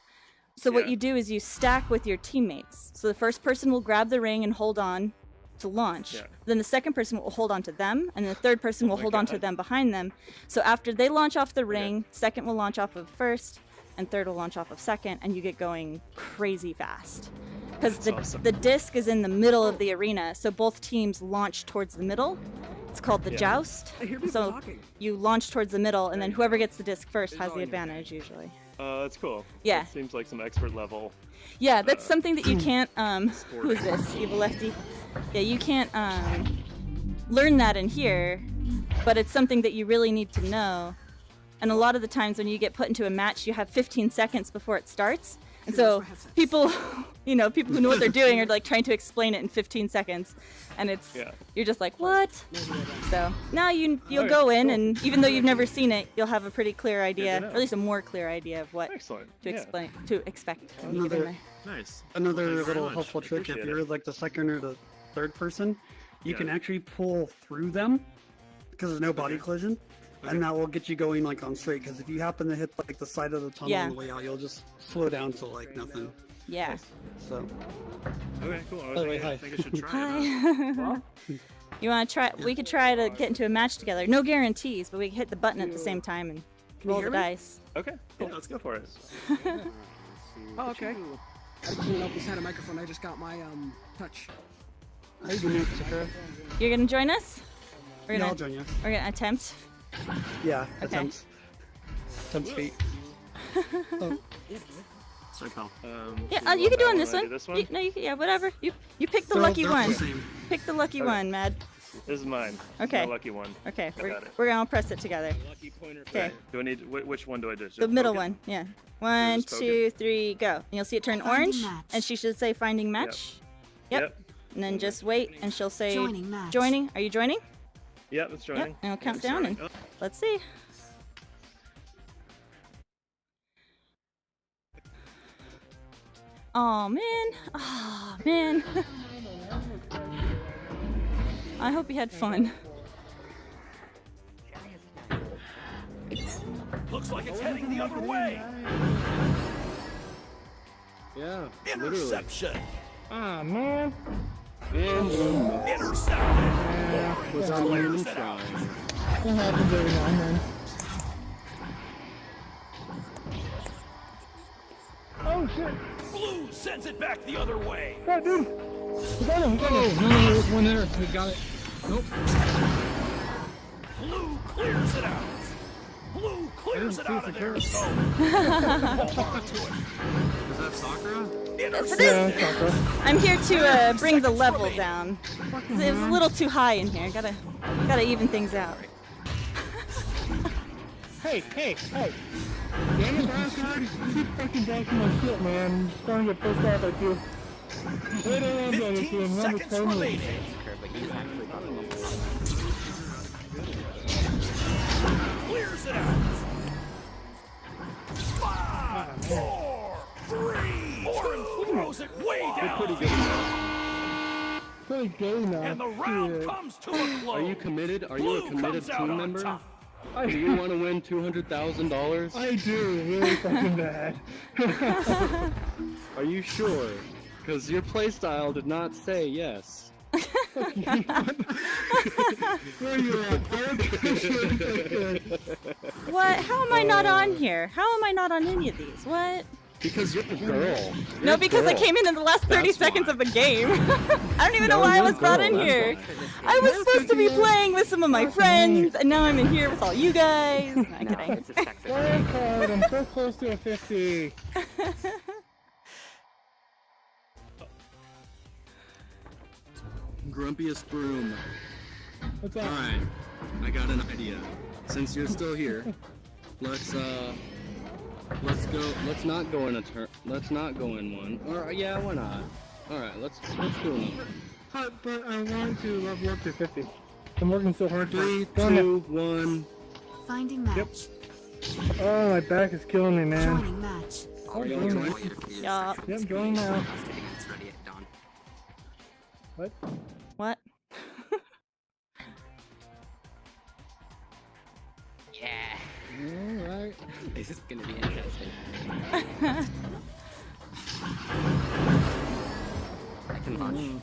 So what you do is you stack with your teammates. So the first person will grab the ring and hold on to launch. Then the second person will hold on to them, and the third person will hold on to them behind them. So after they launch off the ring, second will launch off of first, and third will launch off of second, and you get going crazy fast. Because the disc is in the middle of the arena, so both teams launch towards the middle. It's called the joust. So you launch towards the middle, and then whoever gets the disc first has the advantage usually. That's cool. Yeah. That seems like some expert level. Yeah, that's something that you can't, who is this, Evil Lefty? Yeah, you can't learn that in here, but it's something that you really need to know. And a lot of the times when you get put into a match, you have 15 seconds before it starts. And so people, people who know what they're doing are like trying to explain it in 15 seconds. And it's, you're just like, what? So now you'll go in, and even though you've never seen it, you'll have a pretty clear idea, or at least a more clear idea of what to expect. when you get in there. Nice. Another little helpful trick, if you're like the second or the third person, you can actually pull through them because there's no body collision. And that will get you going like on straight, because if you happen to hit like the side of the tunnel on the way out, you'll just slow down to like nothing. Yeah. So. Okay, cool. By the way, hi. I think I should try Hi. it. You want to try? We could try to get into a match together. No guarantees, but we can hit the button at the same time and roll the dice. Okay, cool. Let's go for it. Oh, okay. I didn't know if this had a microphone. I just got my touch. You're gonna join us? Yeah, I'll join you. We're gonna attempt. Yeah, Okay. attempts feet. Oh. Sorry, pal. Yeah, you can do on this wanna one. do this one? No, yeah, whatever. You pick the They're all- lucky they're all one. the same. Pick the lucky Okay. one, Mad. This is mine. Okay. My lucky one. Okay, I got it. we're gonna press it together. Okay, Do I need which one do I do? the middle one. Yeah. 1, just poke 2, 3, go. And you'll see it turn Finding orange, match. and she should say finding match. Yep. And then just wait, and she'll say Joining match. joining. Are you joining? Yep, it's joining. Yep. And I'll count down, and let's see. Oh man. Oh man. I hope you had fun. Looks like it's heading the other way. Yeah, Interception. Ah, man. Intercepted. Was on human trying. That happens every now and then. Oh shit! Blue sends it back the other way. Oh, dude! We got him! We got him! No, there's one there. We got it. Nope. Blue clears it out. Blue clears it out of their zone. Is that Sakura? Yes, it is. I'm here to bring the level down. It was a little too high in here. Gotta even things out. Hey! Damn it, bastard! You keep fucking bashing my shit, man. I'm starting to get pissed off at you. Wait, 15 seconds remaining. Clears it out. 5, 4, 3, 2, throws it way down. Pretty gay now. And the round comes to a close. Are you committed? Are you a Blue committed comes out team on member? top. Do you want to win $200,000? I do, really fucking bad. Are you sure? Because your playstyle did not say yes. Where you at, What? How am I not on here? How am I not on any of these? What? Because you're a girl. No, because I came in the last 30 seconds of the game. I don't even know why I was brought in here. I was supposed to be playing with some of my friends, and now I'm in here with all you guys. Not kidding. Wild card, I'm so close to a 50. Grumpiest broom. What's that? Alright, I got an idea. Since you're still here, let's go. Let's not go in a turn. Let's not go in one. Or yeah, why not? All right, let's do another. But I want to level up to 50. I'm working so hard. 3, 2, 1. Finding match. Yep. Oh, my back is killing me, man. Joining match. Are you joining? Yeah. Yep, going now. What? What? Yeah. Alright. This is gonna be interesting. I can launch.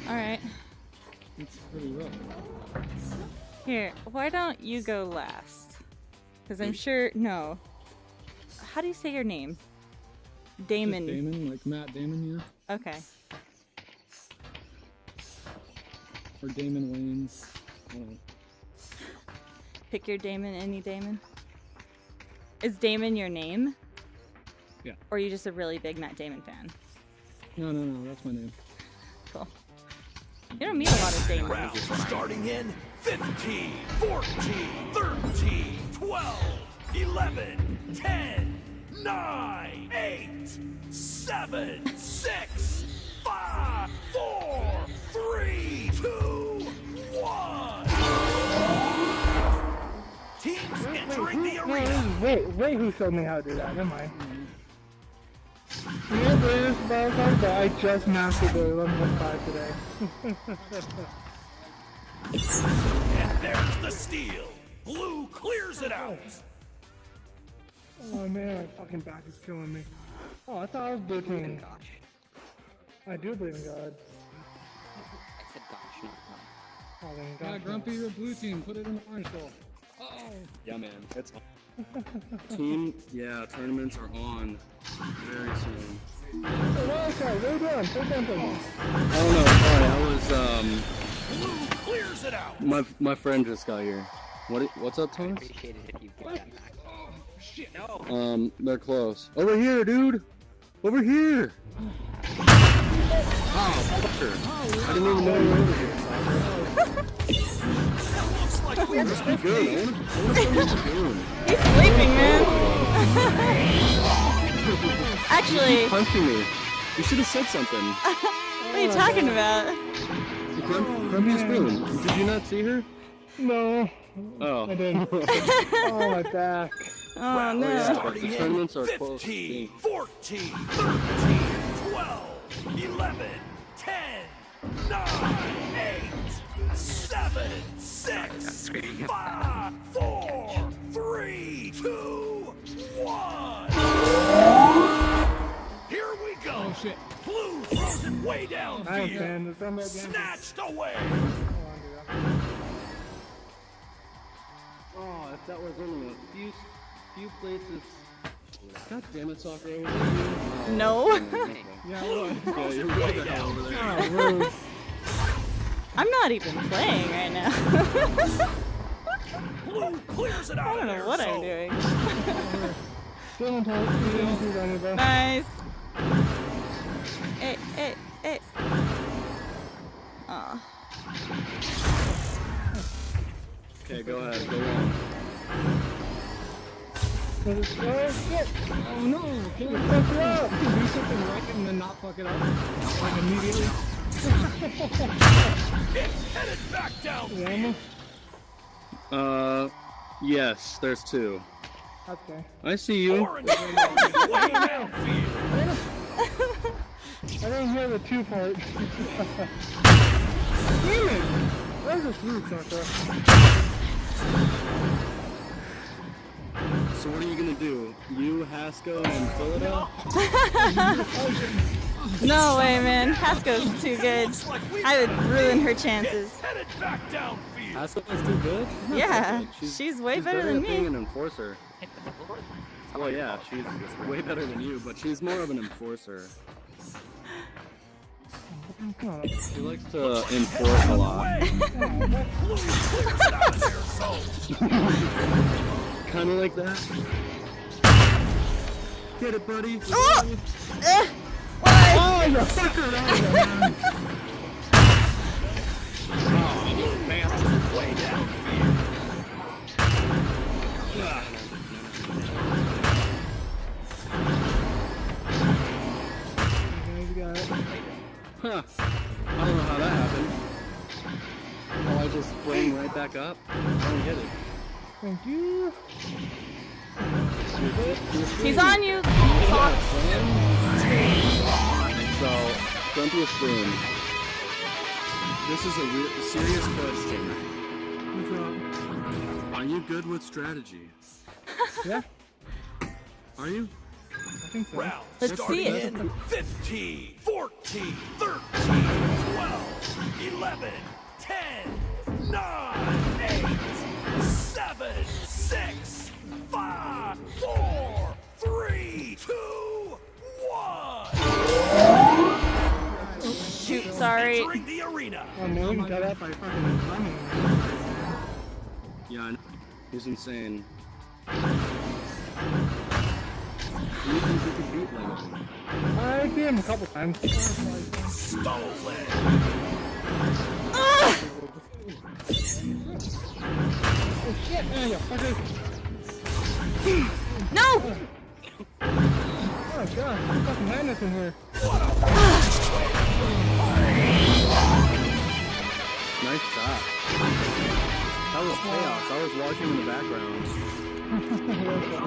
Alright. It's pretty rough. Here, why don't you go last? Because I'm sure. No. How do you say your name? Damon. Just Damon, like Matt Damon, yeah? Okay. Or Damon Wayans. I don't know. Pick your Damon, any Damon. Is Damon your name? Yeah. Or are you just a really big Matt Damon fan? No, that's my name. Cool. You don't meet a lot of Damons. Round starting in 15, 14, 13, 12, 11, 10, 9, 8, 7, 6, 5, 4, 3, 2, 1. Teams entering the arena. Wait, who showed me how to do that? Never mind. You can't play this battle card, but I just mastered the 11.5 today. And there's the steal. Blue clears it out. Oh man, my fucking back is killing me. Oh, I thought I was blue team. I do believe in God. I said gosh, not God. Oh, then God. Yeah, Grumpy, you're blue team. Put it in the orange hole. Uh-oh. Yeah, man, it's on. Team, yeah, tournaments are on very soon. Hey, wild card, what are you doing? Say something. I don't know. Sorry, I was Blue clears it out. my friend just got here. What's up, Thomas? Appreciate it if you get that back. Oh, shit, no. They're close. Over here, dude. Over here. Oh, fucker. I didn't even know you were over here. Just be good. I wanna see what you're doing. He's sleeping, man. Actually. You keep punching me. You should have said something. What are you talking about? Grumpy's spoon. Did you not see her? No. Oh. I didn't. Oh, my back. Oh, no. Starting in 15, 14, 13, 12, 11, 10, 9, 8, 7, 6, 5, 4, 3, 2, 1. Here we go. Oh, shit. Blue throws it way way down I field. understand. It's on that game. Snatched away. Oh, if that was only a few places. God damn it, Soccer. No. Yeah, Yeah, you're way the hell over there. oh, rude. I'm not even playing right now. Blue clears it I out don't of know their what I'm zone. doing. Feeling tight. Feeling too running, bro. Nice. Hey, hey, hey. Aw. Okay, go ahead, go on. Oh shit! Oh no! Can we fuck it up? Can we do something right and then not fuck it up? Like immediately? It's headed back down. Yes, there's two. Okay. I see you. Orange way downfield. I didn't hear the two part. Damn it! Where's this roof, Soccer? So what are you gonna do? You, Hasko, and fill it up? No way, man. Hasko's too good. I would ruin her chances. Headed back downfield. Hasko's too good? She's not Yeah, that good. she's way better than at being me. an enforcer. Well, yeah, she's way better than you, but she's more of an enforcer. She likes to enforce a lot. Blue clears it out of their zone. Kinda like that. Get it, buddy. Oh! Oh, you fucker! Man. Way downfield. You got it. Huh. I don't know how that happened. Oh, I just sprang right back up? I don't get it. Thank you. He's on you. So, Grumpy Spoon. This is a serious question. What's up? Are you good with strategy? Yeah, Are you? I think so. Round Let's starting see it. in 15, 14, 13, 12, 11, 10, 9, 8, 7, 6, 5, 4, 3, 2, 1. Shoot, sorry. Entering the arena. Oh no, you got that by fucking running. Yeah, I know. He's insane. Do you think you could beat Lemon? I beat him a couple times. Stolen. Oh shit, man, you fucker. No! Oh god, there's fucking madness in here. Nice shot. That was chaos. I was watching in the background.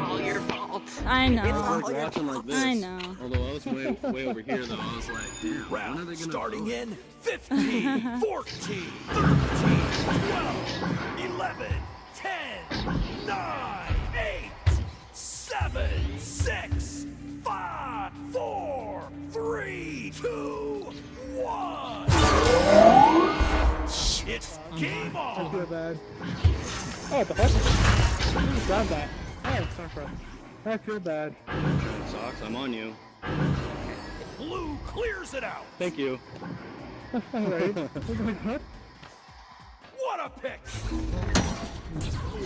All your fault. I I know. was like watching like this. I know. Although I was way over here though. I was like, damn, when are Round they gonna starting vote? in 15, 14, 13, 12, 11, 10, 9, 8, 7, 6, 5, 4, 3, 2, 1. It's game I on. feel bad. Oh, what the fuck? Who just grabbed that? Oh, sorry. I feel bad. Socks, I'm on you. Blue clears it out. Thank you. Alright. What? What a pick.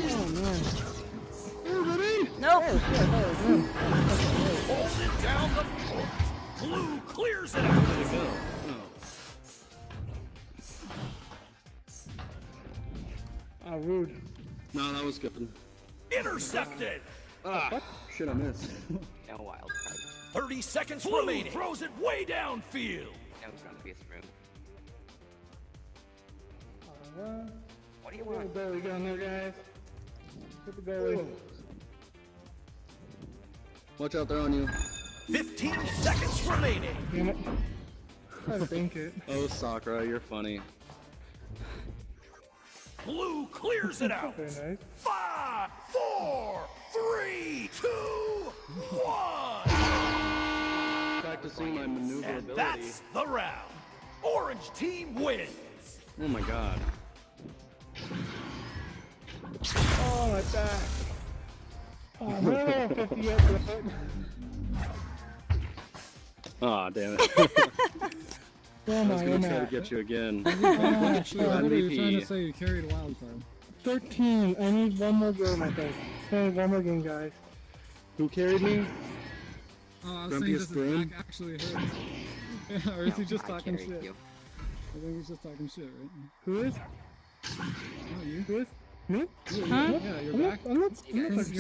Oh man. Nope. Hold it down the court. Blue clears it out. Where'd it go? Oh. Oh, rude. No, that was good. Intercepted. Ah, shit, I missed. No wild card. 30 seconds remaining. Throws it way downfield. That was gonna be a spoon. What do you want? There we go, there, guys. Get the goalie. Watch out, they're on you. 15 seconds remaining. Damn it. I think it. Oh, Sakura, you're funny. Blue clears it out. Very nice. 5, 4, 3, 2, 1. Practicing my maneuverability. And that's the round. Orange team wins. Oh my god. Oh my god. Oh man, 50 yet, bro. Aw, damn it. Oh I my was gonna try to god. get you again. Oh, What are you trying to MVP. say? You carried a wild card. 13. I need one more game, I think. I need one more game, guys. Who carried me? Oh, I was Grumpy saying as this is Spoon? actually hurt. Yeah, or is he just talking carried shit? you. I think he's just talking shit, right? Who is? Oh, you? Who is? Me? Yeah, Huh? yeah, you're I'm back. not, I'm not, I'm not Is he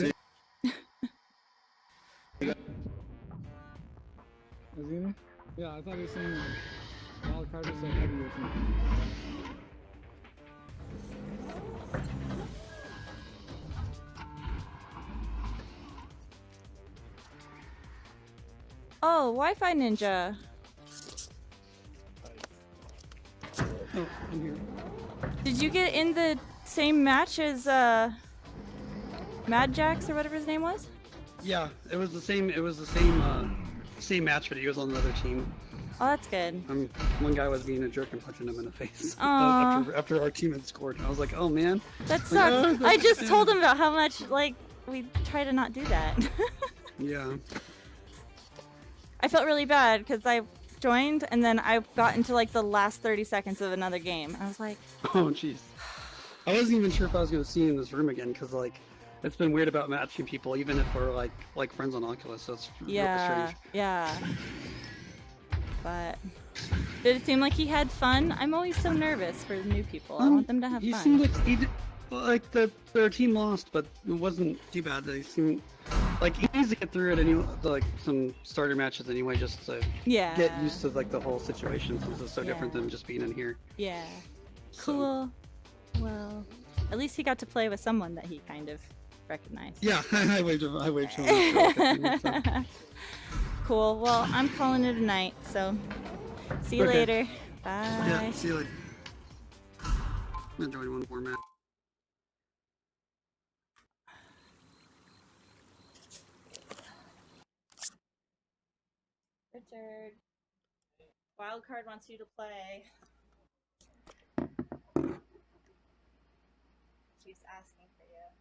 in? Yeah, I thought he was saying like, wild card was so heavy or something. Oh, Wi-Fi Ninja. Oh, I'm here. Did you get in the same match as Mad Jax or whatever his name was? Yeah, it was the same. It was the same match, but he was on the other team. Oh, that's good. One guy was being a jerk and punching him in the face Aw. after our team had scored. I was like, oh man. That Like, sucks. I just told him about how much like we try to not do that. Yeah. I felt really bad because I joined and then I got into like the last 30 seconds of another game. I was like, Oh jeez. I wasn't even sure if I was going to see you in this room again because like it's been weird about matching people even if we're like friends on Oculus. So it's really yeah, strange. yeah. But did it seem like he had fun? I'm always so nervous for new people. I want them to have He fun. seemed like their team lost, but it wasn't too bad. They seemed like easy to get through it anyway. Like some starter matches anyway, just to Yeah. get used to like the whole situation since it's so different Yeah. than just being in here. Yeah. Cool. Well, at least he got to play with someone that he kind of recognized. Yeah, I waved him. I waved him. So. Cool. Well, I'm calling it a night, so see you Okay. later. Bye. Yeah, see you later. I'm enjoying one more match. Richard, Wildcard wants you to play. She's asking for you.